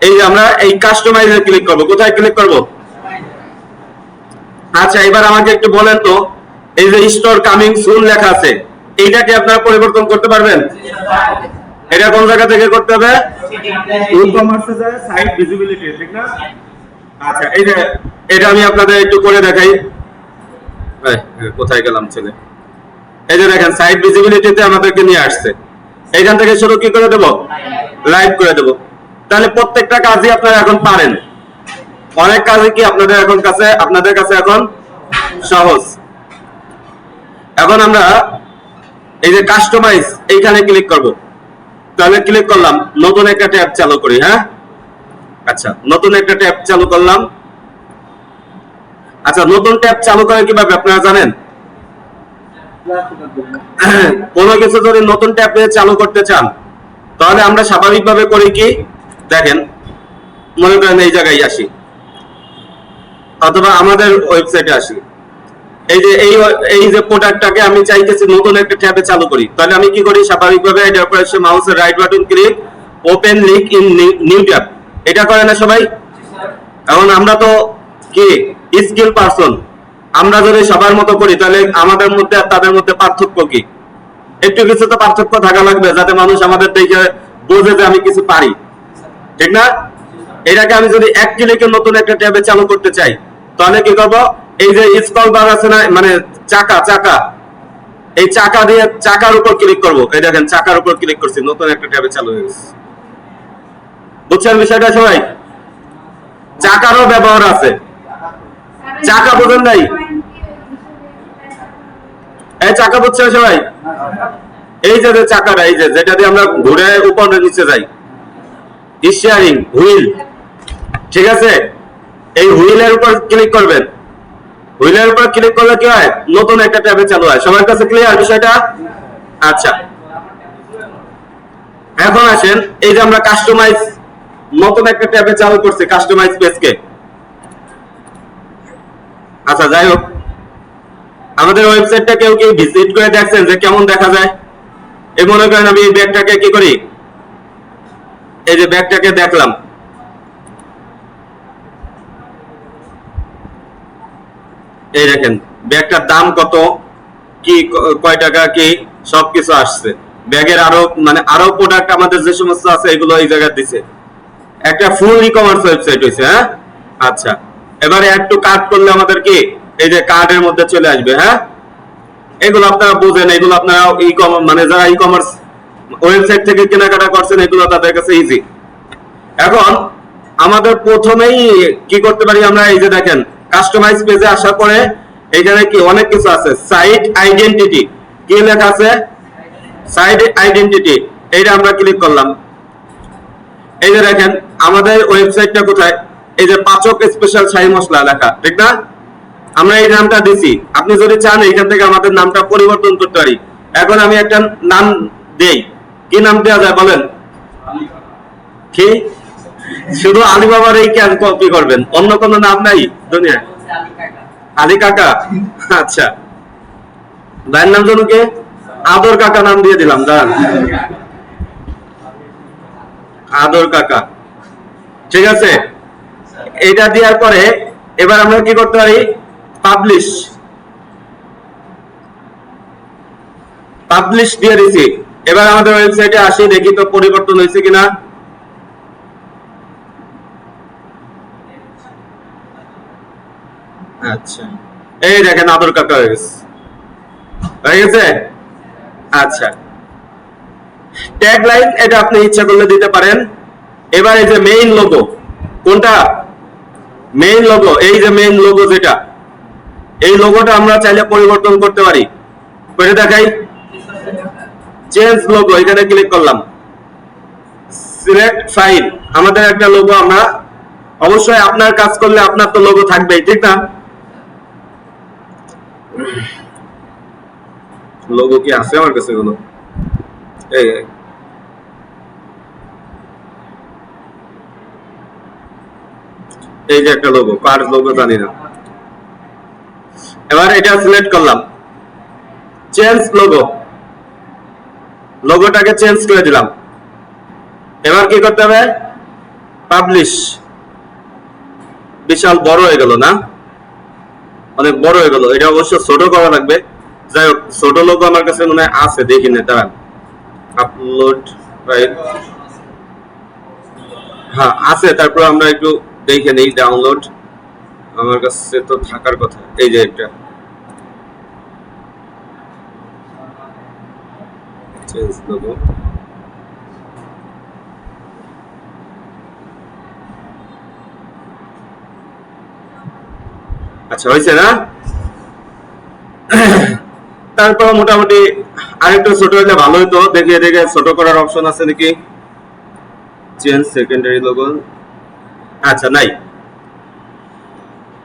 এই যে আমরা এই কাস্টমাইজে ক্লিক করব। কোথায় ক্লিক করব? আচ্ছা, এবার আমাকে একটু বলেন তো, এই যে স্টোর কামিং সুন লেখা আছে, এইটাকে আপনারা পরিবর্তন করতে পারবেন? এটা কোন জায়গা থেকে করতে হবে? ই-কমার্সে যায় সাইট ভিজিবিলিটি, ঠিক না? আচ্ছা, এই যে এটা আমি আপনাদের একটু করে দেখাই। কোথায় গেলাম ছেলে? এই যে দেখেন সাইট ভিজিবিলিটিতে আমাদেরকে নিয়ে আসছে। এইখান থেকে শুরু কি করে দেব? লাইভ করে দেব। তাহলে প্রত্যেকটা কাজই আপনারা এখন পারেন। অনেক কাজই কি আপনাদের কাছে এখন সহজ। এখন আমরা এই যে কাস্টমাইজ এইখানে ক্লিক করব। তাহলে ক্লিক করলাম, নতুন একটা ট্যাব চালু করি। হ্যাঁ, আচ্ছা, নতুন একটা ট্যাব চালু করলাম। আচ্ছা, নতুন ট্যাব চালু করে কিভাবে আপনারা জানেন? কোনো কিছু যদি নতুন ট্যাব নিয়ে চালু করতে চান, তাহলে আমরা স্বাভাবিকভাবে করি কি, দেখেন, মনে করেন এই জায়গায় আসি, অথবা আমাদের ওয়েবসাইটে আসি। এই যে প্রোডাক্টটাকে আমি চাইতেছি নতুন একটা ট্যাবে চালু করি, তাহলে আমি কি করি? স্বাভাবিকভাবে এটার উপরে এসে মাউসের right button click, open link in new tab, এটা করে না সবাই? এখন আমরা তো কি স্কিল পারসন, আমরা যদি সবার মতো করি, তাহলে আমাদের মধ্যে আর তাদের মধ্যে পার্থক্য কি? একটু কিছু তো পার্থক্য থাকা লাগবে, যাতে মানুষ আমাদের দেখে বোঝে যে আমি কিছু পারি, ঠিক না? এটাকে আমি যদি এক ক্লিকে নতুন একটা ট্যাবে চালু করতে চাই, তাহলে কি করব? এই যে স্ক্রল বার আছে না, মানে চাকা, এই চাকা দিয়ে চাকার উপর ক্লিক করব। এই দেখেন চাকার উপর ক্লিক করছি, নতুন একটা ট্যাবে চালু হয়ে গেছে। বুঝছেন বিষয়টা সবাই? চাকারও ব্যবহার আছে। চাকা বুঝেন নাই? এই চাকা বুঝছেন সবাই? এই যে চাকাটা, এই যে যেটা দিয়ে আমরা ঘুরে উপরে নিচে যাই, স্টিয়ারিং হুইল, ঠিক আছে? এই হুইলের উপর ক্লিক করবেন। হুইলের উপর ক্লিক করলে কি হয়? নতুন একটা ট্যাবে চালু হয়। সবার কাছে ক্লিয়ার বিষয়টা? আচ্ছা, এখন আসেন, এই যে আমরা কাস্টমাইজ নতুন একটা ট্যাবে চালু করছি, কাস্টমাইজ পেজকে। আচ্ছা, যাই হোক, আমাদের ওয়েবসাইটটা কেউ কি ভিজিট করে দেখছেন যে কেমন দেখা যায়? এই মনে করেন আমি এই ব্যাগটাকে কি করি, এই যে ব্যাগটাকে দেখলাম, এই দেখেন ব্যাগটার দাম কত, কি কয় টাকা, কি সবকিছু আসছে। ব্যাগের আরো প্রোডাক্ট আমাদের যে সমস্ত আছে এগুলো এই জায়গায় দিছে। একটা ফুল ই-কমার্স ওয়েবসাইট হয়েছে। হ্যাঁ, আচ্ছা, এবারে একটু কাট করলে আমাদের কি এই যে কার্ডের মধ্যে চলে আসবে। হ্যাঁ, এগুলো আপনারা বুঝেন, এগুলো আপনারা মানে যারা ই-কমার্স ওয়েবসাইট থেকে কেনাকাটা করছেন, এগুলো তাদের কাছে ইজি। এখন আমাদের প্রথমেই কি করতে পারি আমরা? এই যে দেখেন কাস্টমাইজ পেজে আসার পরে এখানে কি অনেক কিছু আছে। সাইট আইডেন্টিটি, কি লেখা আছে? সাইট আইডেন্টিটি, এইটা আমরা ক্লিক করলাম। এই যে দেখেন আমাদের ওয়েবসাইটটা কোথায়, এই যে পাচক স্পেশাল শাহী মশলা লেখা, ঠিক না? আমরা এই নামটা দিছি। আপনি যদি চান এখান থেকে আমাদের নামটা পরিবর্তন করতে পারি। এখন আমি একটা নাম দেই, কি নাম দেওয়া যায় বলেন? কি শুধু আলিবাবার এই কেন কপি করবেন? অন্য কোনো নাম নাই দুনিয়ায়? আলী কাকা, আচ্ছা, ভাইয়ের নাম যেন কে? আদর কাকা নাম দিয়ে দিলাম। দাঁড়ান, আদর কাকা, ঠিক আছে। এটা দেওয়ার পরে এবার আমরা কি করতে পারি? পাবলিশ দিয়ে দিছি। এবার আমাদের ওয়েবসাইটে আসি, দেখি তো পরিবর্তন হয়েছে কিনা। আচ্ছা, এই দেখেন আদর কাকা হয়ে গেছে। আচ্ছা, ট্যাগ লাইন এটা আপনি ইচ্ছা করলে দিতে পারেন। এবার এই যে মেইন লোগো, কোনটা মেইন লোগো? এই যে মেইন লোগো যেটা, এই লোগোটা আমরা চাইলে পরিবর্তন করতে পারি। করে দেখাই, চেঞ্জ লোগো, এখানে ক্লিক করলাম, সিলেক্ট ফাইল, আমাদের একটা লোগো আমরা, অবশ্যই আপনার কাজ করলে আপনার তো লোগো থাকবেই, ঠিক না? লোগো কি আছে আমার কাছে? কোনো এই যে একটা লোগো, কার লোগো জানি না। এবার এটা সিলেক্ট করলাম, চেঞ্জ লোগো, লোগোটাকে চেঞ্জ করে দিলাম। এবার কি করতে হবে? পাবলিশ, বিশাল বড় হয়ে গেল না, অনেক বড় হয়ে গেল। এটা অবশ্য ছোট করা লাগবে। যাই হোক, ছোট লোগো আমার কাছে মনে হয় আছে, দেখি না তারা। আপলোড রাইট, হ্যাঁ আছে। তারপর আমরা একটু দেখে নেই। ডাউনলোড আমার কাছে তো থাকার কথা, এই যে একটা চেঞ্জ লোগো। আচ্ছা হয়েছে না? তারপর মোটামুটি আরেকটু ছোট হলে ভালো হতো। দেখে দেখে ছোট করার অপশন আছে নাকি? চেঞ্জ সেকেন্ডারি লোগো, আচ্ছা নাই।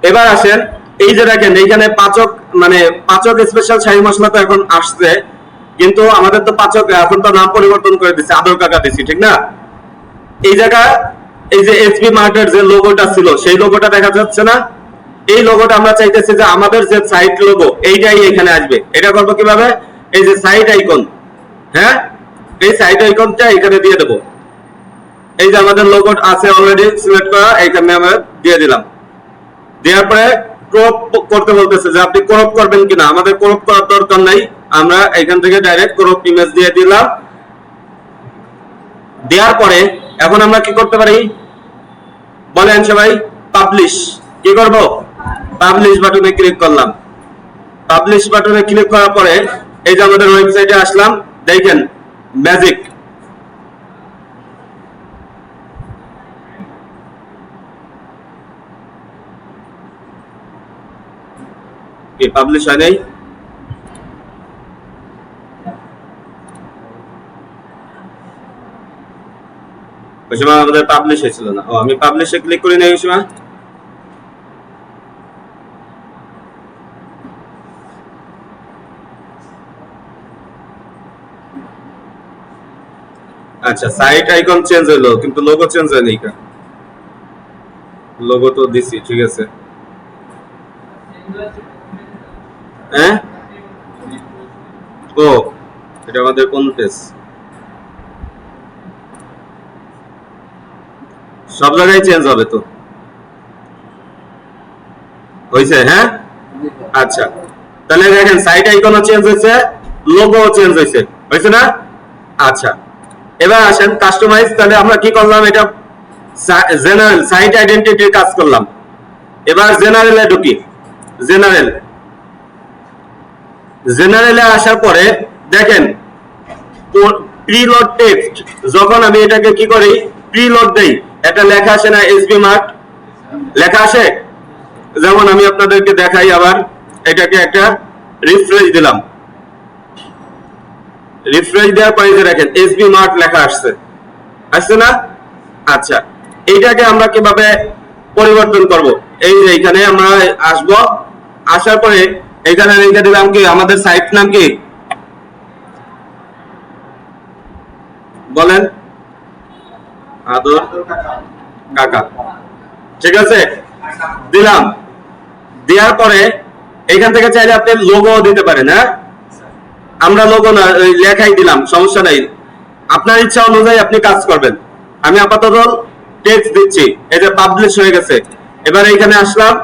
এবার আসেন, এই যে দেখেন এইখানে পাচক, মানে পাচক স্পেশাল শাহী মশলা তো এখন আসছে, কিন্তু আমাদের তো পাচক এখন তো নাম পরিবর্তন করে দিচ্ছে, আদর কাকা দিছি, ঠিক না? এই জায়গা এই যে এসবি মার্টের যে লোগোটা ছিল সেই লোগোটা দেখা যাচ্ছে না? এই লোগোটা আমরা চাইতেছি যে আমাদের যে সাইট লোগো এইটাই এখানে আসবে। এটা করবো কিভাবে? এই যে সাইট আইকন, হ্যাঁ এই সাইট আইকনটা এখানে দিয়ে দেবো। এই যে আমাদের লোগো আছে অলরেডি সিলেক্ট করা, এইখানে আমরা দিয়ে দিলাম। দেওয়ার পরে ক্রপ করতে বলতেছে যে আপনি ক্রপ করবেন কিনা। আমাদের ক্রপ করার দরকার নাই, আমরা এখান থেকে ডাইরেক্ট ক্রপ ইমেজ দিয়ে দিলাম। দেওয়ার পরে এখন আমরা কি করতে পারি বলেন সবাই? পাবলিশ। কি করব? পাবলিশ বাটনে ক্লিক করলাম। পাবলিশ বাটনে ক্লিক করার পরে এই যে আমাদের ওয়েবসাইটে আসলাম, দেখেন ম্যাজিক। কি পাবলিশ হয় নাই? ওই সময় আমাদের পাবলিশ হয়েছিল না। ও, আমি পাবলিশে ক্লিক করি নাই ওই সময়। আচ্ছা, সাইট আইকন চেঞ্জ হলো কিন্তু লোগো চেঞ্জ হয়নি। লোগো তো দিছি, ঠিক আছে। হ্যাঁ, ও এটা আমাদের কোন পেজ? সব জায়গায় চেঞ্জ হবে তো, হয়েছে? হ্যাঁ, আচ্ছা তাহলে দেখেন সাইট আইকনও চেঞ্জ হয়েছে, লোগো চেঞ্জ হয়েছে, হয়েছে না? আচ্ছা এবার আসেন কাস্টমাইজ। তাহলে আমরা কি করলাম? এটা জেনারেল সাইট আইডেন্টিটির কাজ করলাম। এবার জেনারেলে ঢুকি। জেনারেল, জেনারেলে আসার পরে দেখেন প্রিলোড টেক্সট, যখন আমি এটাকে কি করি প্রিলোড দেই, এটা লেখা আসে না? এসবি মার্ট লেখা আসে। যেমন আমি আপনাদেরকে দেখাই, আবার এটাকে একটা রিফ্রেশ দিলাম। রিফ্রেশ দেওয়ার পরে যে দেখেন এসবি মার্ট লেখা আসছে, আসছে না? আচ্ছা এইটাকে আমরা কিভাবে পরিবর্তন করব? এই যে এখানে আমরা আসব, আসার পরে এখানে লিখে দিলাম কি আমাদের সাইট নাম কি বলেন? আদর কাকা, ঠিক আছে দিলাম। দেওয়ার পরে এখান থেকে চাইলে আপনি লোগো দিতে পারেন। হ্যাঁ, আমরা লোগো না লেখাই দিলাম, সমস্যা নাই, আপনার ইচ্ছা অনুযায়ী আপনি কাজ করবেন। আমি আপাতত টেক্সট দিচ্ছি। এই যে পাবলিশ হয়ে গেছে। এবার এইখানে আসলাম,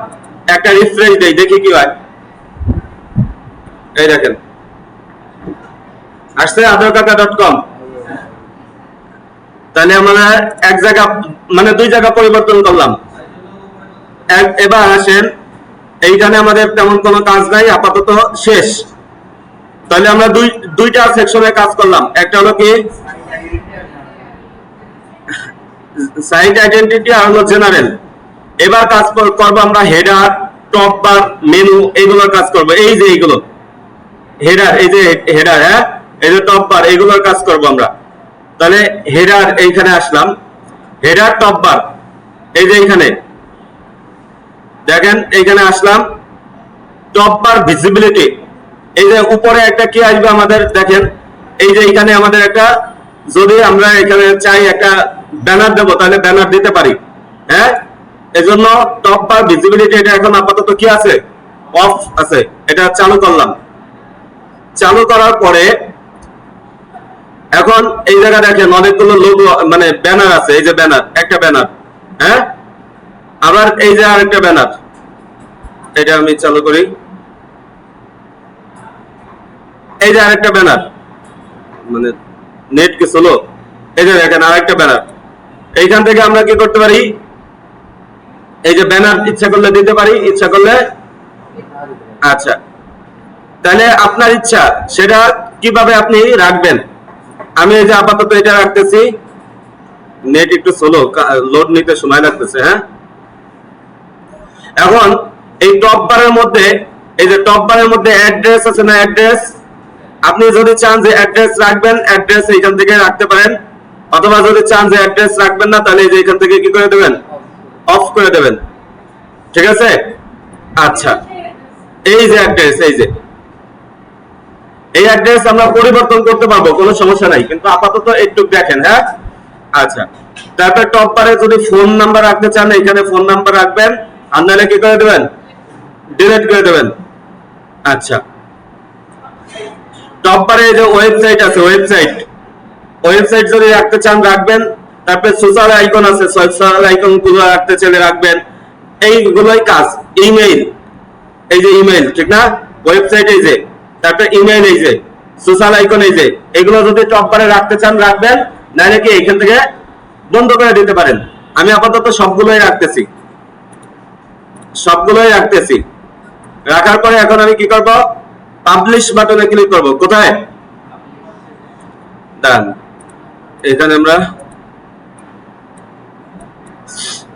একটা রিফ্রেশ দেই, দেখি কি হয়। এই দেখেন আসছে adarkaka.com। তাহলে আমরা এক জায়গা মানে দুই জায়গা পরিবর্তন করলাম। এবার আসেন, এইখানে আমাদের তেমন কোনো কাজ নাই, আপাতত শেষ। তাহলে আমরা দুইটা সেকশনে কাজ করলাম। একটা হলো কি সাইট আইডেন্টিটি আর হলো জেনারেল। এবার কাজ করব আমরা হেডার, টপ বার, মেনু, এইগুলোর কাজ করব। এই যে এইগুলো হেডার, এই যে হেডার, হ্যাঁ এই যে টপ বার, এইগুলোর কাজ করব আমরা। তাহলে হেডার এইখানে আসলাম, হেডার টপ বার, এই যে এইখানে দেখেন এইখানে আসলাম, টপ বার ভিজিবিলিটি। এই যে উপরে একটা কি আসবে আমাদের, দেখেন এই যে এখানে আমাদের একটা, যদি আমরা এখানে চাই একটা ব্যানার দেবো তাহলে ব্যানার দিতে পারি। হ্যাঁ, এজন্য টপ বার ভিজিবিলিটি এটা এখন আপাতত কি আছে? অফ আছে। এটা চালু করলাম। চালু করার পরে এখন এই জায়গা দেখেন অনেকগুলো লোগো মানে ব্যানার আছে। এই যে ব্যানার, একটা ব্যানার, হ্যাঁ, আবার এই যে আরেকটা ব্যানার, এটা আমি চালু করি, এই যে আরেকটা ব্যানার, মানে নেট কি হলো, এই যে দেখেন আরেকটা ব্যানার। এইখান থেকে আমরা কি করতে পারি, এই যে ব্যানার ইচ্ছা করলে দিতে পারি, ইচ্ছা করলে, আচ্ছা তাহলে আপনার ইচ্ছা সেটা কিভাবে আপনি রাখবেন। আমি এই যে আপাতত এটা রাখতেছি, নেট একটু স্লো, লোড নিতে সময় লাগতেছে। হ্যাঁ, এখন এই টপ বারের মধ্যে, এই যে টপ বারের মধ্যে অ্যাড্রেস আছে না, অ্যাড্রেস, আপনি যদি চান যে অ্যাড্রেস রাখবেন, অ্যাড্রেস এইখান থেকে রাখতে পারেন, অথবা যদি চান যে অ্যাড্রেস রাখবেন না, তাহলে এই যে এখান থেকে কি করে দেবেন, অফ করে দেবেন। ঠিক আছে, আচ্ছা এই যে অ্যাড্রেস, এই অ্যাড্রেস আমরা পরিবর্তন করতে পারবো, কোনো সমস্যা নাই, কিন্তু আপাতত একটু দেখেন। হ্যাঁ, আচ্ছা তারপর টপ বারে যদি ফোন নাম্বার রাখতে চান, এখানে ফোন নাম্বার রাখবেন, আর নাহলে কি করে দেবেন, ডিলিট করে দেবেন। আচ্ছা, টপ বারে এই যে ওয়েবসাইট আছে, ওয়েবসাইট যদি রাখতে চান রাখবেন, তারপরে সোশ্যাল আইকন আছে, সোশ্যাল আইকন গুলো রাখতে চাইলে রাখবেন। এইগুলোই কাজ। ইমেইল, এই যে ইমেইল, ঠিক না, ওয়েবসাইট এই যে, তারপরে ইমেইল এই যে, সোশ্যাল আইকন এই যে, এগুলো যদি টপ বারে রাখতে চান রাখবেন, নাহলে কি এখান থেকে বন্ধ করে দিতে পারেন। আমি আপাতত সবগুলোই রাখতেছি। রাখার পরে এখন আমি কি করব, পাবলিশ বাটনে ক্লিক করব। কোথায়, দাঁড়ান, এখানে আমরা,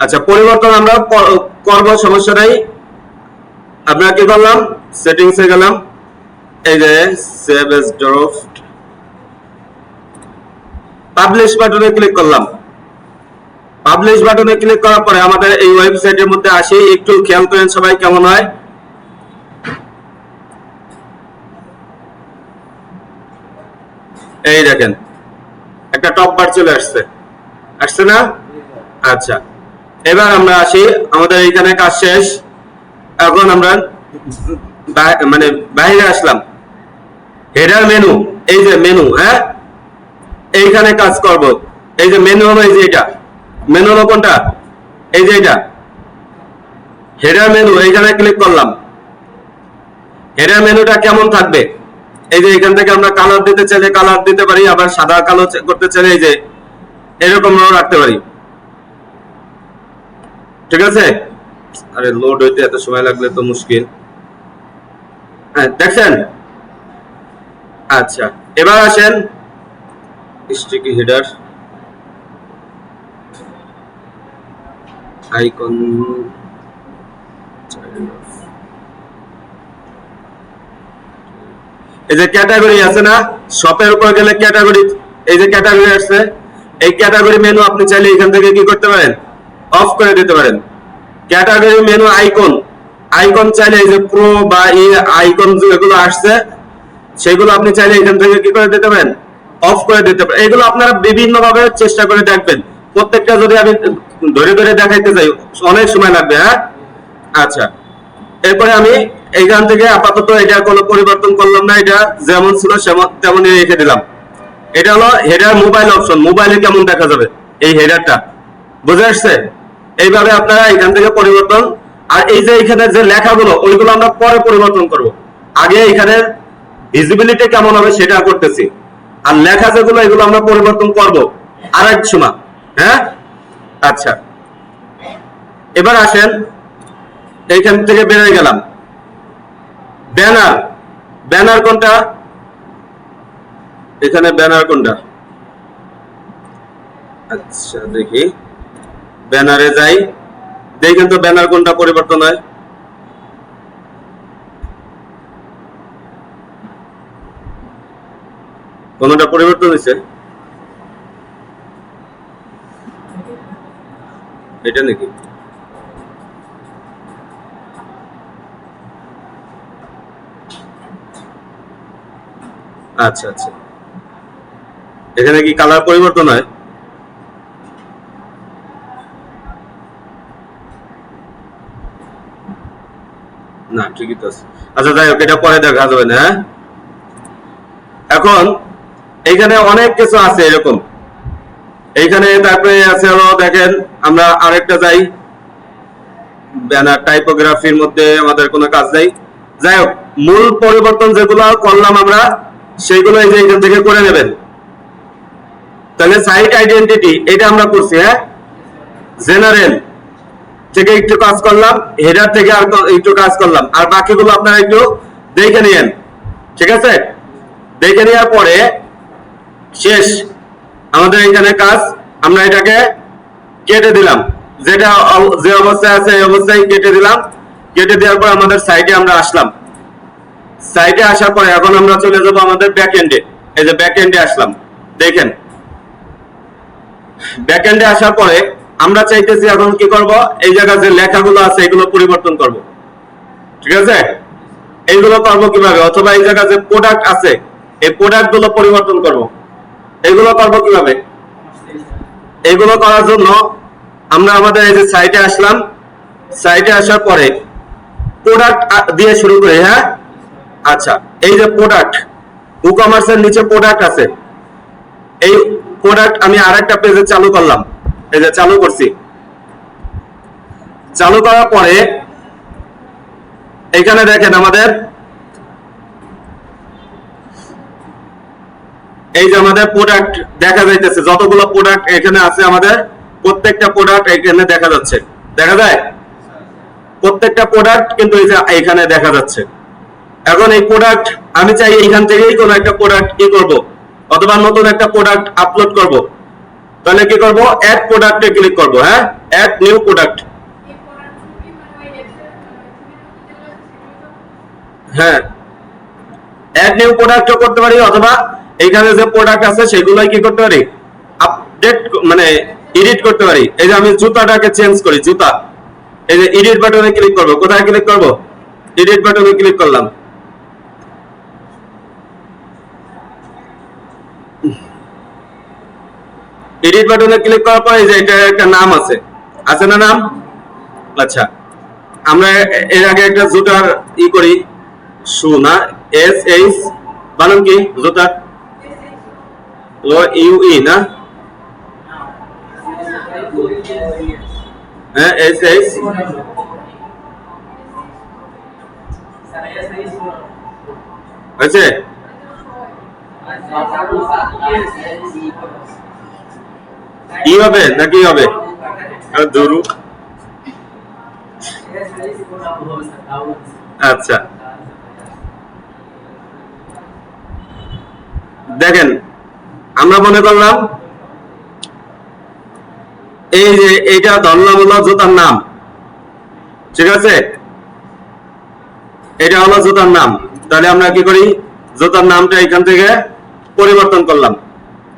আচ্ছা পরিবর্তন আমরা করব, সমস্যা নাই। আমরা কি করলাম, সেটিংসে গেলাম, এই যে সেভ এজ ড্রাফট, পাবলিশ বাটনে ক্লিক করলাম। পাবলিশ বাটনে ক্লিক করার পরে আমাদের এই ওয়েবসাইটের মধ্যে আসি, একটু খেয়াল করেন সবাই কেমন হয়। এই দেখেন একটা টপ বার চলে আসছে না। আচ্ছা এবার আমরা আসি, আমাদের এইখানে কাজ শেষ। এখন আমরা মানে বাইরে আসলাম, হেডার মেনু, এই যে মেনু, হ্যাঁ এইখানে কাজ করব। এই যে মেনু হলো, এই যে এটা মেনু হলো, কোনটা, এই যে এটা হেডার মেনু, এইখানে ক্লিক করলাম। হেডার মেনুটা কেমন থাকবে, এই যে এখান থেকে আমরা কালার দিতে চাইলে কালার দিতে পারি, আবার সাদা কালো করতে চাইলে এই যে এরকম রাখতে পারি। ঠিক আছে, আরে লোড হইতে এত সময় লাগলে তো মুশকিল। হ্যাঁ দেখছেন, আচ্ছা এবার আসেন স্টিকি হেডার আইকন, এই যে ক্যাটাগরি আছে না, শপের উপর গেলে ক্যাটাগরি, এই যে ক্যাটাগরি আসছে, এই ক্যাটাগরি মেনু আপনি চাইলে এখান থেকে কি করতে পারেন, অফ করে দিতে পারেন। ক্যাটাগরি মেনু আইকন চাইলে এই যে প্রো বা এই আইকন যেগুলো আসছে সেগুলো আপনি চাইলে এখান থেকে কি করে দিতে পারেন, অফ করে দিতে পারেন। এগুলো আপনারা বিভিন্ন ভাবে চেষ্টা করে দেখবেন, প্রত্যেকটা যদি আমি ধরে দেখাইতে চাই অনেক সময় লাগবে। হ্যাঁ, আচ্ছা এরপরে আমি এইখান থেকে আপাতত এটা কোনো পরিবর্তন করলাম না, এটা যেমন ছিল তেমনই রেখে দিলাম। এটা হলো হেডার মোবাইল অপশন, মোবাইলে কেমন দেখা যাবে এই হেডারটা, বুঝে আসছে। এইভাবে আপনারা এখান থেকে পরিবর্তন, আর এই যে এখানে যে লেখাগুলো ওইগুলো আমরা পরে পরিবর্তন করব, আগে এখানে ভিজিবিলিটি কেমন হবে সেটা করতেছি, আর লেখা যেগুলো এগুলো আমরা পরিবর্তন করব আর এক সময়। হ্যাঁ, আচ্ছা এবার আসেন, এইখান থেকে বেরিয়ে গেলাম। ব্যানার কোনটা, এখানে ব্যানার কোনটা, আচ্ছা দেখি, ব্যানারে যাই, দেখেন তো ব্যানার কোনটা পরিবর্তন হয়। কোনটা পরিবর্তন হয়েছে, এটা নাকি, আচ্ছা আচ্ছা এখানে কি কালার পরিবর্তন হয়, না ঠিকই তো আছে। আচ্ছা যাই হোক, এটা পরে দেখা যাবে না। হ্যাঁ, এখন এখানে অনেক কিছু আছে এরকম, এইখানে তারপরে আছে হলো দেখেন আমরা আরেকটা যাই, ব্যানার টাইপোগ্রাফির মধ্যে আমাদের কোনো কাজ নেই। যাই হোক, মূল পরিবর্তন যেগুলো করলাম আমরা সেগুলো এই যে এখান থেকে করে নেবেন। তাহলে সাইট আইডেন্টিটি এটা আমরা করছি, হ্যাঁ, জেনারেল থেকে একটু কাজ করলাম, হেডার থেকে আর একটু কাজ করলাম, আর বাকিগুলো আপনারা একটু দেখে নিয়েন, ঠিক আছে? দেখে নেওয়ার পরে শেষ আমাদের এখানে কাজ, আমরা এটাকে কেটে দিলাম, যেটা যে অবস্থায় আছে এই অবস্থায় কেটে দিলাম। কেটে দেওয়ার পর আমাদের সাইটে আমরা আসলাম। সাইটে আসার পরে এখন আমরা চলে যাব আমাদের ব্যাক এন্ডে। এই যে ব্যাক এন্ডে আসলাম, দেখেন ব্যাক এন্ডে আসার পরে আমরা চাইতেছি এখন কি করব, এই জায়গায় যে লেখাগুলো আছে এগুলো পরিবর্তন করব, ঠিক আছে? এইগুলো করব কিভাবে, অথবা এই জায়গায় যে প্রোডাক্ট আছে এই প্রোডাক্ট গুলো পরিবর্তন করব, এগুলো করব কিভাবে? এগুলো করার জন্য আমরা আমাদের এই যে সাইটে আসলাম, সাইটে আসার পরে প্রোডাক্ট দিয়ে শুরু করি, হ্যাঁ? আচ্ছা, এই যে প্রোডাক্ট, ই কমার্সের নিচে প্রোডাক্ট আছে, এই প্রোডাক্ট আমি আরেকটা পেজে চালু করলাম, এই যে চালু করছি। চালু করার পরে এখানে দেখেন আমাদের এই যে আমাদের প্রোডাক্ট দেখা যাইতেছে, যতগুলো প্রোডাক্ট এখানে আছে আমাদের প্রত্যেকটা প্রোডাক্ট এখানে দেখা যাচ্ছে, দেখা যায় প্রত্যেকটা প্রোডাক্ট কিন্তু এই যে এখানে দেখা যাচ্ছে। এখন এই প্রোডাক্ট আমি চাই এইখান থেকেই কোনো একটা প্রোডাক্ট কি করব, অথবা নতুন একটা প্রোডাক্ট আপলোড করব, তাহলে কি করব, অ্যাড প্রোডাক্টে ক্লিক করব, হ্যাঁ, অ্যাড নিউ প্রোডাক্ট। হ্যাঁ, অ্যাড নিউ প্রোডাক্টও করতে পারি, অথবা এইখানে যে প্রোডাক্ট আছে সেগুলোই কি করতে পারি, আপডেট মানে এডিট করতে পারি। এই যে আমি জুতাটাকে চেঞ্জ করি, জুতা, এই যে এডিট বাটনে ক্লিক করব, কোথায় ক্লিক করব, এডিট বাটনে ক্লিক করলাম। এডিট বাটনে ক্লিক করার পরে যে এটা একটা নাম আছে, আছে না নাম? আচ্ছা, আমরা এর আগে একটা জুতার ই করি, শু না, এস এইচ বানান কি জুতা, ও ইউ ই না, হ্যাঁ, এস এইচ, হয়েছে? কি হবে না কি হবে, ধরু, আচ্ছা দেখেন আমরা মনে করলাম এই যে এইটা ধরলাম হলো জুতার নাম, ঠিক আছে? এটা হলো জুতার নাম, তাহলে আমরা কি করি, জুতার নামটা এখান থেকে পরিবর্তন করলাম,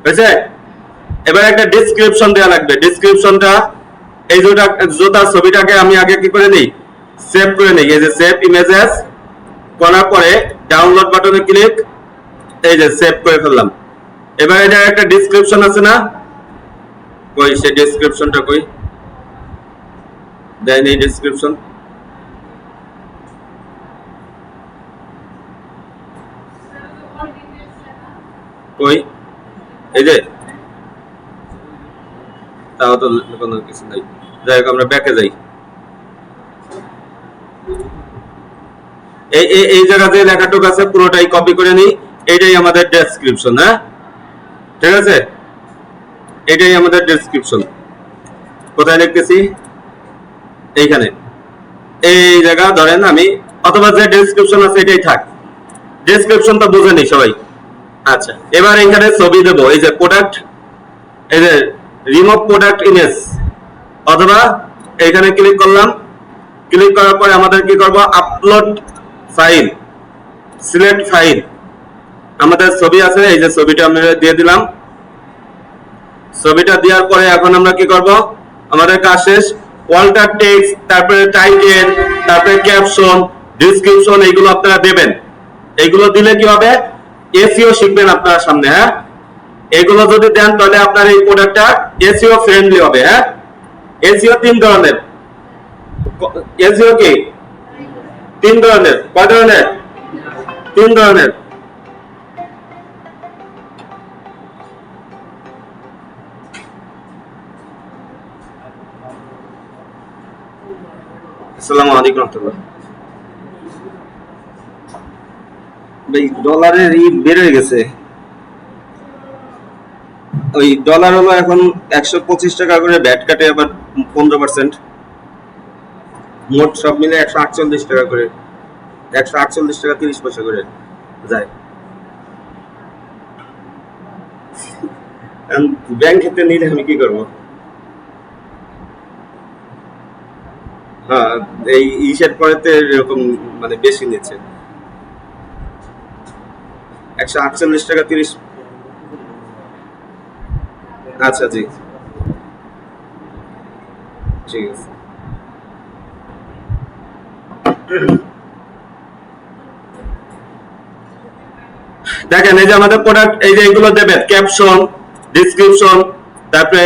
হয়েছে? এবার একটা ডেসক্রিপশন দেওয়া লাগবে, ডেসক্রিপশনটা এই জুতার ছবিটাকে আমি আগে কি করে নিই, সেভ করে নিই, এই যে সেভ ইমেজেস করার পরে ডাউনলোড বাটনে ক্লিক, এই যে সেভ করে ফেললাম। এবার এটা একটা ডেসক্রিপশন আছে না, কই সেই ডেসক্রিপশনটা কই, দেন এই ডেসক্রিপশন কই, এই যে, তাও তো কোনো কিছু নাই। যাই হোক আমরা ব্যাকে যাই, এই এই জায়গাতে লেখাটুকু আছে পুরোটাই কপি করে নিই, এটাই আমাদের ডেসক্রিপশন, হ্যাঁ, ঠিক আছে? এটাই আমাদের ডেসক্রিপশন। কোথায় লিখতেছি, এইখানে এই জায়গা ধরেন আমি, অথবা যে ডেসক্রিপশন আছে এটাই থাক, ডেসক্রিপশন তো বুঝে নি সবাই। আচ্ছা, এবার এখানে ছবি দেব, এই যে প্রোডাক্ট, এই যে রিমুভ প্রোডাক্ট ইমেজ, অথবা এখানে ক্লিক করলাম, ক্লিক করার পরে আমাদের কি করব, আপলোড ফাইল, সিলেক্ট ফাইল, আমাদের ছবি আছে, এই যে ছবিটা আমরা দিয়ে দিলাম। ছবিটা দেওয়ার পরে এখন আমরা কি করব, আমাদের কাজ শেষ। ওয়াল্টার টেক্সট, তারপরে টাইটেল, তারপরে ক্যাপশন, ডেসক্রিপশন, এইগুলো আপনারা দেবেন। এইগুলো দিলে কি হবে, এসইও শিখবেন আপনার সামনে, হ্যাঁ? এগুলো যদি দেন তাহলে আপনার এই প্রোডাক্টটা এসইও ফ্রেন্ডলি হবে, হ্যাঁ? এসইও তিন ধরনের, এসইও কি তিন ধরনের, কয় ধরনের, তিন ধরনের। আসসালামু আলাইকুম রাহমাতুল্লাহ। ভাই ডলারের বেড়ে গেছে। ওই ডলার হলো এখন 125 টাকা করে ব্যাট কাটে, আবার 15%। মোট সব মিলে 148 টাকা করে, 148 টাকা 30 পয়সা করে যায়। ব্যাংক থেকে নিলে আমি কি করবো? হ্যাঁ, এই ইসের পরেতে এরকম মানে বেশি নিচ্ছে। 148 টাকা 30। আচ্ছা জি, ঠিক আছে। দেখেন এই যে আমাদের প্রোডাক্ট, এই যে এগুলো দেবেন ক্যাপশন, ডিসক্রিপশন, তারপরে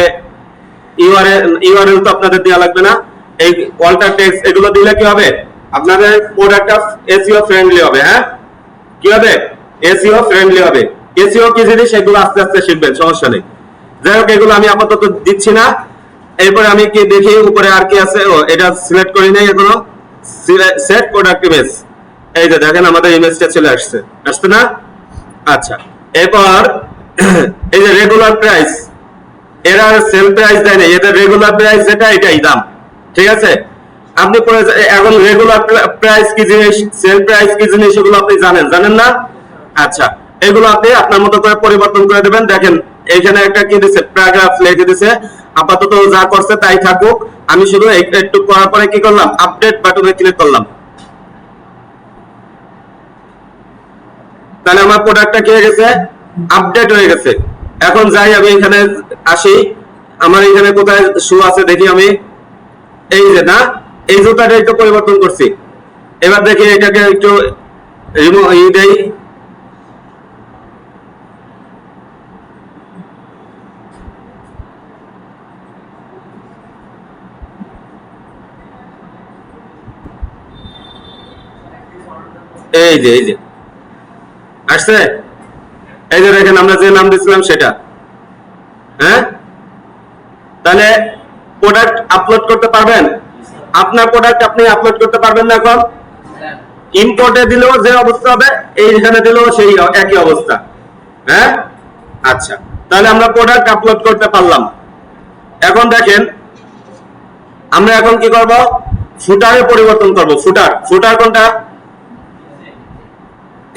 ইউআরএল তো আপনাদের দেওয়া লাগবে না। এই অল্টার টেক্সট এগুলো দিলে কি হবে, আপনাদের প্রোডাক্টটা এসইও ফ্রেন্ডলি হবে। হ্যাঁ, কি হবে? এসইও ফ্রেন্ডলি হবে। এসইও কি জিনিস এগুলো আস্তে আস্তে শিখবেন, সমস্যা নেই। যাই হোক, এগুলো আমি আপাতত দিচ্ছি না। এরপরে আমি কি দেখি উপরে আর কি আছে। ও, এটা সিলেক্ট করি নাই এখনো। সেট প্রোডাক্ট ইমেজ, এই যে দেখেন আমাদের ইমেজটা চলে আসছে, আসছে না? আচ্ছা, এরপর এই যে রেগুলার প্রাইস, এরা সেল প্রাইস দেয় না, এদের রেগুলার প্রাইস যেটা এটাই দাম। ঠিক আছে? আপনি এখন রেগুলার প্রাইস কি জিনিস, সেল প্রাইস কি জিনিস, এগুলো আপনি জানেন, জানেন না? আচ্ছা, এগুলো আপনি আপনার মতো করে পরিবর্তন করে দেবেন। দেখেন এখানে একটা কি দিছে, প্যারাগ্রাফ লিখে দিছে। আপাতত যা করছে তাই থাকুক। আমি শুধু একটু করার পরে কি করলাম, আপডেট বাটনে ক্লিক করলাম। তাহলে আমার প্রোডাক্টটা কি হয়ে গেছে, আপডেট হয়ে গেছে। এখন যাই আমি এখানে আসি, আমার এখানে কোথায় শু আছে দেখি আমি। এই যে না, এই জুতাটা একটু পরিবর্তন করছি। এবার দেখি এটাকে একটু দেই। এই যে আসছে। এই যে দেখেন আমরা যে নাম দিয়েছিলাম সেটা। হ্যাঁ, তাহলে প্রোডাক্ট আপলোড করতে পারবেন? আপনার প্রোডাক্ট আপনি আপলোড করতে পারবেন না এখন? ইম্পোর্টে দিলেও যে অবস্থা হবে, এইখানে দিলেও সেই একই অবস্থা। হ্যাঁ, আচ্ছা, তাহলে আমরা প্রোডাক্ট আপলোড করতে পারলাম। এখন দেখেন আমরা এখন কি করব, ফুটারে পরিবর্তন করব। ফুটার, ফুটার কোনটা?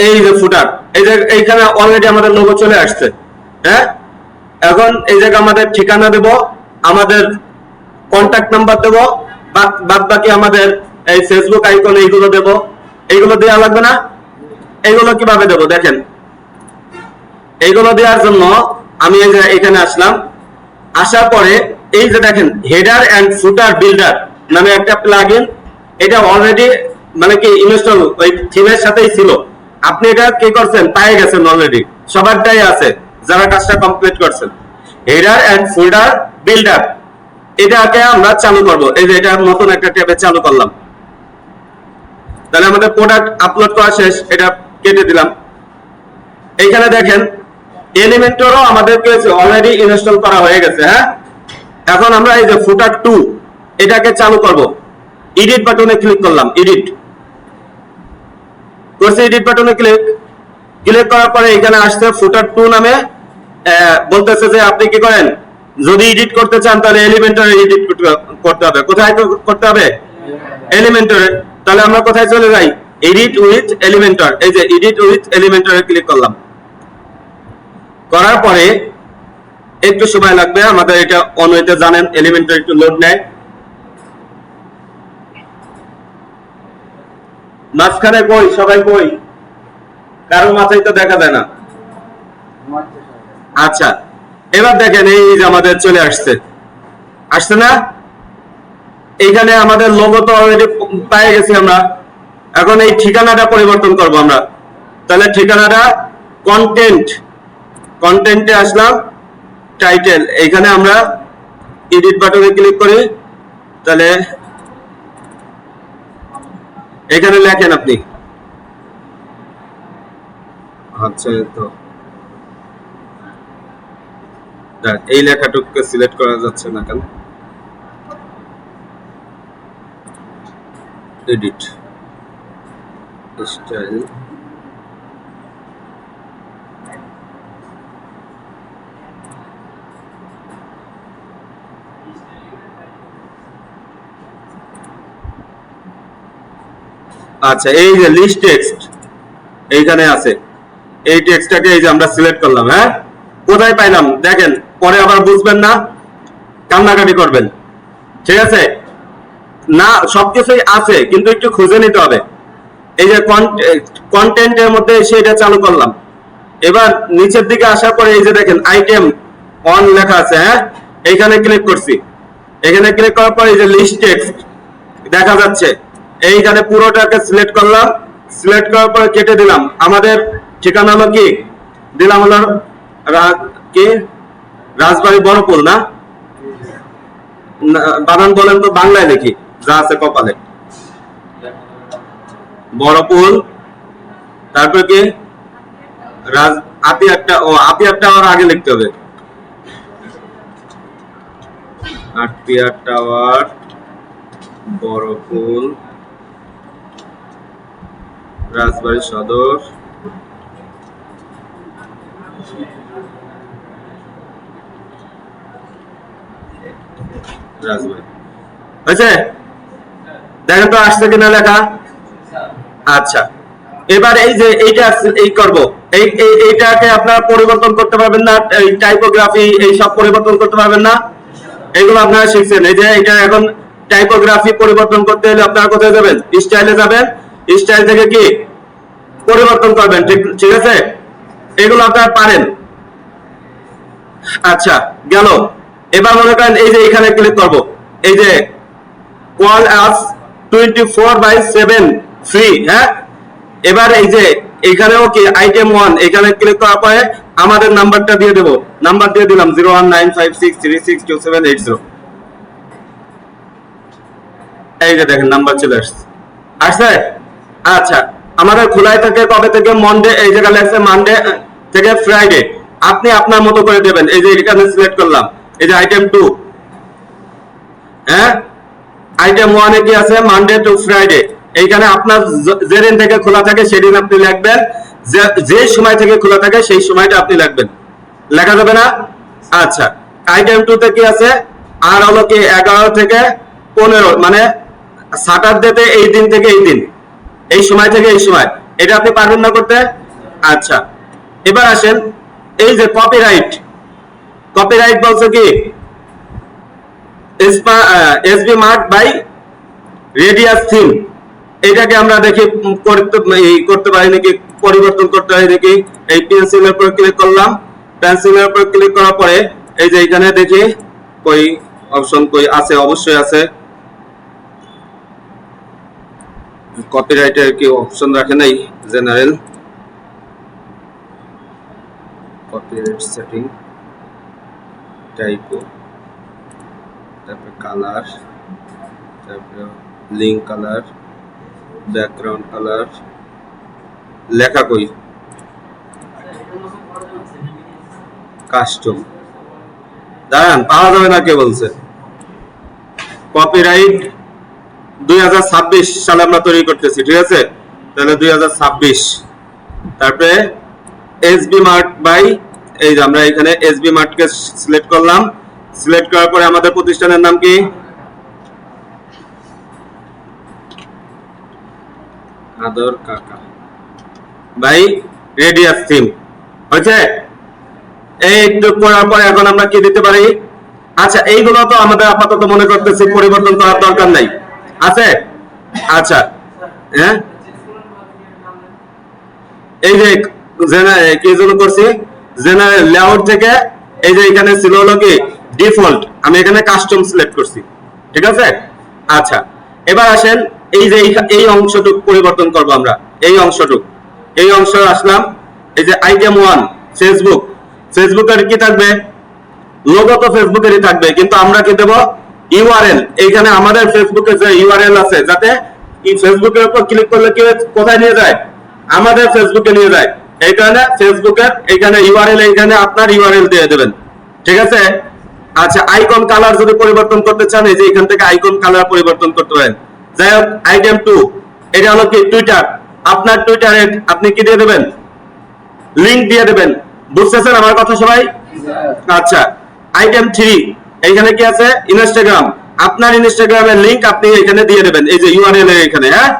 এই যে ফুটার, এই যে এইখানে অলরেডি আমাদের লোগো চলে আসছে। হ্যাঁ, এখন এই জায়গায় আমাদের ঠিকানা দেব, আমাদের কন্ট্যাক্ট নাম্বার দেব, বাদ বাকি আমাদের এই ফেসবুক আইকন এইগুলো দেব। এইগুলো দেওয়া লাগবে না? এইগুলো কিভাবে দেব দেখেন। এইগুলো দেওয়ার জন্য আমি এই যে এখানে আসলাম, আসার পরে এই যে দেখেন হেডার এন্ড ফুটার বিল্ডার নামে একটা প্লাগইন, এটা অলরেডি মানে কি ইনস্টল ওই থিমের সাথেই ছিল। আপনি এটা কি করছেন, পেয়ে গেছেন অলরেডি, সবারটাই আছে যারা কাজটা কমপ্লিট করছেন। হেডার এন্ড ফোল্ডার বিল্ডার, এটাকে আমরা চালু করব। এই যে এটা নতুন একটা ট্যাবে চালু করলাম। তাহলে আমাদের প্রোডাক্ট আপলোড করা শেষ, এটা কেটে দিলাম। এইখানে দেখেন এলিমেন্টরও আমাদের অলরেডি ইনস্টল করা হয়ে গেছে। হ্যাঁ, এখন আমরা এই যে ফুটার 2 এটাকে চালু করব। এডিট বাটনে ক্লিক করলাম, এডিট করছি, এডিট বাটনে ক্লিক ক্লিক করার পরে এখানে আসছে ফুটার 2 নামে বলতেছে যে আপনি কি করেন, যদি এডিট করতে চান তাহলে এলিমেন্টরে এডিট করতে হবে। কোথায় করতে হবে? এলিমেন্টরে। তাহলে আমরা কোথায় চলে যাই, এডিট উইথ এলিমেন্টর। এই যে এডিট উইথ এলিমেন্টরে ক্লিক করলাম। করার পরে একটু সময় লাগবে, আমাদের এটা অন হইতে, জানেন এলিমেন্টর একটু লোড নেয়। মাঝখানে কই সবাই, কই কারো মাথায় তো দেখা যায় না। আচ্ছা, এবার দেখেন এই যে আমাদের চলে আসছে, আসছে না? এইখানে আমাদের লোগো তো অলরেডি পেয়ে গেছি আমরা। এখন এই ঠিকানাটা পরিবর্তন করব আমরা। তাহলে ঠিকানাটা কন্টেন্ট, কন্টেন্টে আসলাম, টাইটেল, এইখানে আমরা এডিট বাটনে ক্লিক করি। তাহলে এখানে লেখেন আপনি। আচ্ছা, তো এই লেখাটুকুকে সিলেক্ট করা যাচ্ছে না কেন? এডিট স্টাইল, আচ্ছা এই যে লিস্ট টেক্সট এইখানে আছে, এই টেক্সটটাকে এই যে আমরা সিলেক্ট করলাম। হ্যাঁ, কোথায় পাইলাম দেখেন, পরে আবার বুঝবেন না, কান্নাকাটি করবেন। ঠিক আছে, না সবকিছুই আছে কিন্তু একটু খুঁজে নিতে হবে। এই যে কন্টেন্টের মধ্যে এসে এটা চালু করলাম। এবার নিচের দিকে আসার পরে এই যে দেখেন আইটেম অন লেখা আছে। হ্যাঁ, এইখানে ক্লিক করছি। এখানে ক্লিক করার পরে এই যে লিস্ট টেক্সট দেখা যাচ্ছে, এইখানে পুরোটাকে সিলেক্ট করলাম। সিলেক্ট করার পরে কেটে দিলাম। আমাদের ঠিকানা হলো কি দিলাম, হলো কি রাজবাড়ী বড়পুল না, বানান বলেন তো, বাংলায় লিখি যা আছে কপালে, বড়পুল, তারপর কি রাজ আতিয়ারটা, ও আতিয়ার টাওয়ার আগে লিখতে হবে, আতিয়ার টাওয়ার বড়পুল রাজবাড়ী সদর রাজবাড়ী। হয়েছে? দেখেন তো আসছে কিনা লেখা। আচ্ছা, এবার এই যে এইটা এই করব, এইটাকে আপনারা পরিবর্তন করতে পারবেন না, এই টাইপোগ্রাফি এই সব পরিবর্তন করতে পারবেন না, এগুলো আপনারা শিখছেন। এই যে এটা এখন টাইপোগ্রাফি পরিবর্তন করতে হলে আপনারা কোথায় যাবেন? স্টাইলে যাবেন। স্টাইল থেকে কি পরিবর্তন করবেন। ঠিক আছে, এগুলো আপনারা পারেন। আচ্ছা গেল। এবার মনে করেন এই যে এখানে ক্লিক করব, এই যে কল আস 24/7 ফ্রি। হ্যাঁ, এবার এই যে এখানেও কি আইটেম 1, এখানে ক্লিক করার পরে আমাদের নাম্বারটা দিয়ে দেব। নাম্বার দিয়ে দিলাম 0195636278 এই যে দেখেন নাম্বার চলে আসছে। আসছে? আচ্ছা, আমাদের খোলাই থাকে কবে থেকে? মন্ডে, এই জায়গায় লেখছে মানডে থেকে ফ্রাইডে। আপনি আপনার মতো করে দেবেন। এই যে এখানে সিলেক্ট করলাম, এই যে আইটেম 2। হ্যাঁ, আইটেম 1 এ কি আছে? Monday to Friday. এইখানে আপনার যেদিন থেকে খোলা থাকে সেদিন আপনি লিখবেন, যে সময় থেকে খোলা থাকে সেই সময়টা আপনি লিখবেন। লেখা যাবে না? আচ্ছা, আইটেম 2 তে কি আছে? আর হলো কি 11 থেকে 15, মানে স্যাটারডেতে এই দিন থেকে এই দিন, এই সময় থেকে এই সময়। এটা আপনি পারবেন না করতে? আচ্ছা, এবার আসেন এই যে কপিরাইট। কপিরাইট বলছে কি এসবি মার্ক বাই রেডিয়াস থিম। এটাকে আমরা দেখি করতে পারি নাকি, পরিবর্তন করতে হয় নাকি। এই পেন্সিলের উপর ক্লিক করলাম। পেন্সিলের উপর ক্লিক করার পরে এই যে এখানে দেখি কই অপশন কই আছে, অবশ্যই আছে। কপিরাইটের কি অপশন রাখে নাই? জেনারেল কপিরাইট সেটিং, টাইপো, তারপরে কালার, তারপরে লিঙ্ক কালার, ব্যাকগ্রাউন্ড কালার, লেখা কই কাস্টম। দাঁড়ান, পাওয়া যাবে না কে বলছে? কপিরাইট 2026 সালে আমরা তৈরি করতেছি। ঠিক আছে, তাহলে 2026। তারপরে এসবি মার্ট বাই, এই যে আমরা এখানে এসবি মার্টকে সিলেক্ট করলাম। সিলেক্ট করার পরে আমাদের প্রতিষ্ঠানের নাম কি? আদর কাকা ভাই রেডিয়াস থিম। হয়েছে? এই একটু করার পরে এখন আমরা কি দিতে পারি? আচ্ছা, এইগুলো তো আমাদের আপাতত মনে করতেছি পরিবর্তন করার দরকার নাই, আছে? আচ্ছা, হ্যাঁ, এই যে কি জন্য করছি, জেনারেল লেআউট থেকে এই যে এখানে ছিল হলো কি ডিফল্ট, আমি এখানে কাস্টম সিলেক্ট করছি। ঠিক আছে, আচ্ছা এবার আসেন এই যে এই অংশটুক পরিবর্তন করব আমরা। এই অংশটুক, এই অংশ আসলাম। এই যে আইটেম 1 ফেসবুক, ফেসবুকের কি থাকবে? লোগো তো ফেসবুকেরই থাকবে, কিন্তু আমরা কি দেব? ইউআরএল। এইখানে আমাদের ফেসবুকের যে ইউআরএল আছে, যাতে এই ফেসবুকের উপর ক্লিক করলে কি কোথায় নিয়ে যায়? আমাদের ফেসবুকে নিয়ে যায়। এই কারণে ফেসবুকের এইখানে ইউআরএল, এইখানে আপনার ইউআরএল দিয়ে দেবেন। ঠিক আছে, আচ্ছা আইকন কালার যদি পরিবর্তন করতে চান, এই যে এখান থেকে আইকন কালার পরিবর্তন করতে পারেন। যাই হোক, আইটেম 2 এটা হলো কি টুইটার। আপনার টুইটারে আপনি কি দিয়ে দেবেন? লিংক দিয়ে দেবেন। বুঝতেছেন আমার কথা সবাই? আচ্ছা, আইটেম 3 এইখানে কি আছে? ইনস্টাগ্রাম। আপনার ইনস্টাগ্রামের লিংক আপনি এখানে দিয়ে দেবেন, এই যে ইউআরএল এর এখানে। হ্যাঁ,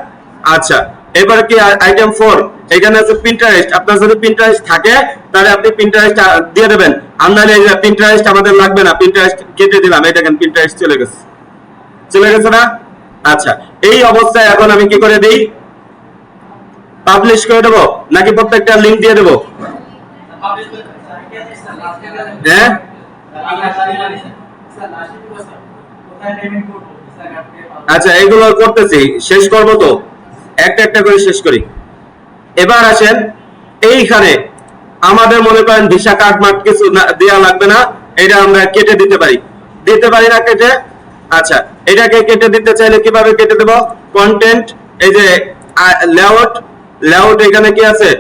আচ্ছা। এবার কি আইটেম 4 এখানে আছে পিন্টারেস্ট। আপনার যদি পিন্টারেস্ট থাকে তাহলে আপনি পিন্টারেস্ট দিয়ে দেবেন। আমরা এই যে পিন্টারেস্ট আমাদের লাগবে না, পিন্টারেস্ট কেটে দিলাম। এই দেখেন পিন্টারেস্ট চলে গেছে, চলে গেছে না? আচ্ছা, এই অবস্থায় এখন আমি কি করে দিই? পাবলিশ করে দেবো নাকি প্রত্যেকটা লিংক দিয়ে দেবো? হ্যাঁ, আচ্ছা, এগুলো করতেছি, শেষ করব তো, একটা একটা করে শেষ করি। এবার আসেন এইখানে আমাদের মনে করেন ভিসা কার্ড মার্ক কিছু দেওয়া লাগবে না, এটা আমরা কেটে দিতে পারি। দিতে পারি না কেটে? আচ্ছা, এটাকে কেটে দিতে চাইলে কিভাবে কেটে দেব? কন্টেন্ট, এই যে লেআউট, লেআউট এখানে কি আছে?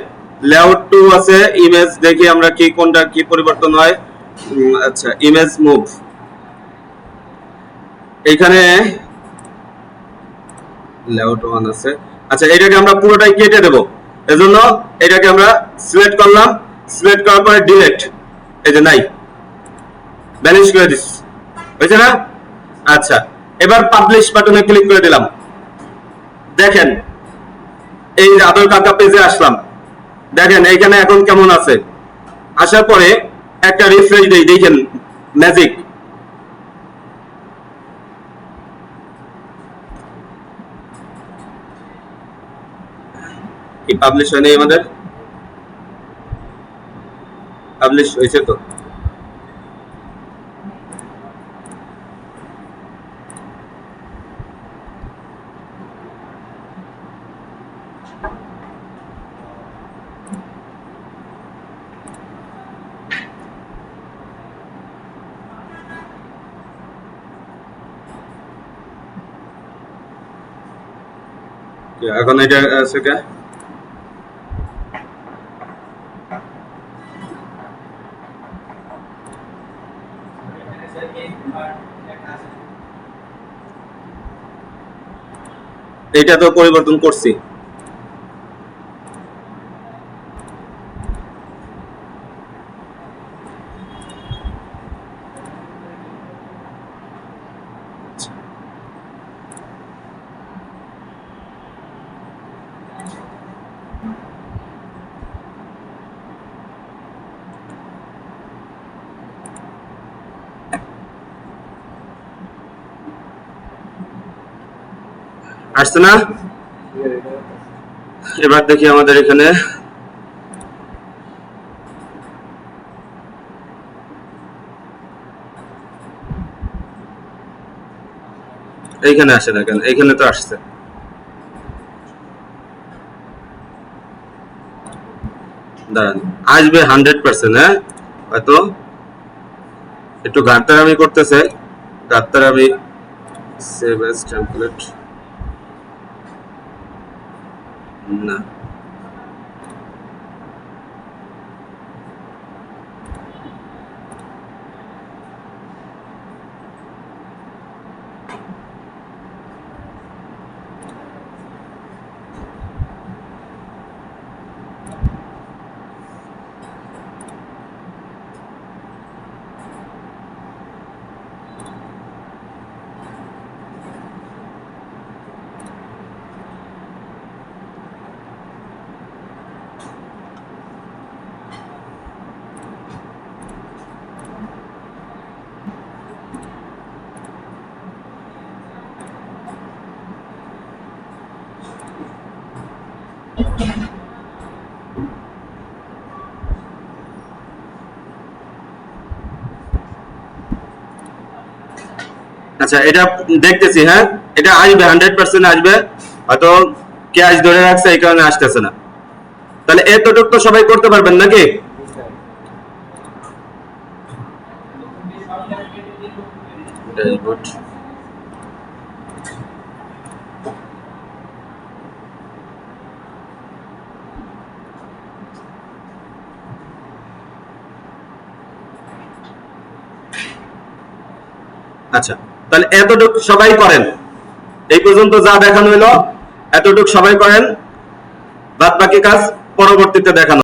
লেআউট 2 আছে। ইমেজ দেখি আমরা কি কোনটা কি পরিবর্তন হয়। আচ্ছা, ইমেজ মুভ, এখানে লেআউট 1 আছে। আচ্ছা, এটাকে আমরা পুরোটাই কেটে দেব। এজন্য এটাকে আমরা সিলেক্ট করলাম, সিলেক্ট করার পরে ডিলিট, এই যে নাই, ব্যালেন্স করে দিস, হয়েছে না? আচ্ছা, এবার পাবলিশ বাটনে ক্লিক করে দিলাম। দেখেন এই আদর কাকা পেজে আসলাম, দেখেন এইখানে এখন কেমন আছে। আসার পরে একটা রিফ্রেশ দেই, দেখেন ম্যাজিক। কি পাবলিশ হয়নি? আমাদের পাবলিশ হয়েছে তো। এখন এটা আছে কে? এটা তো পরিবর্তন করছি। আসছে না? এবার দেখি আমাদের এখানে এইখানে আসে না কেন? এইখানে তো আসছে। দাঁড়ান, আসবে 100%। হ্যাঁ, হয়তো একটু গাত্তারামি করতেছে, গাত্তারামি। সেভ এজ টেমপ্লেট না, আচ্ছা, এটা দেখতেছি। হ্যাঁ, এটা আসবে, 100% আসবে। হয়তো ক্যাশ ধরে রাখছে, এই কারণে আসতেছে না। তাহলে এতটুকু তো সবাই করতে পারবেন নাকি? ড্যাশবোর্ড, আচ্ছা, তাহলে এতটুকু সবাই করেন। এই পর্যন্ত যা দেখানো হলো এতটুকু সবাই করেন, বাদ বাকি কাজ পরবর্তীতে দেখানো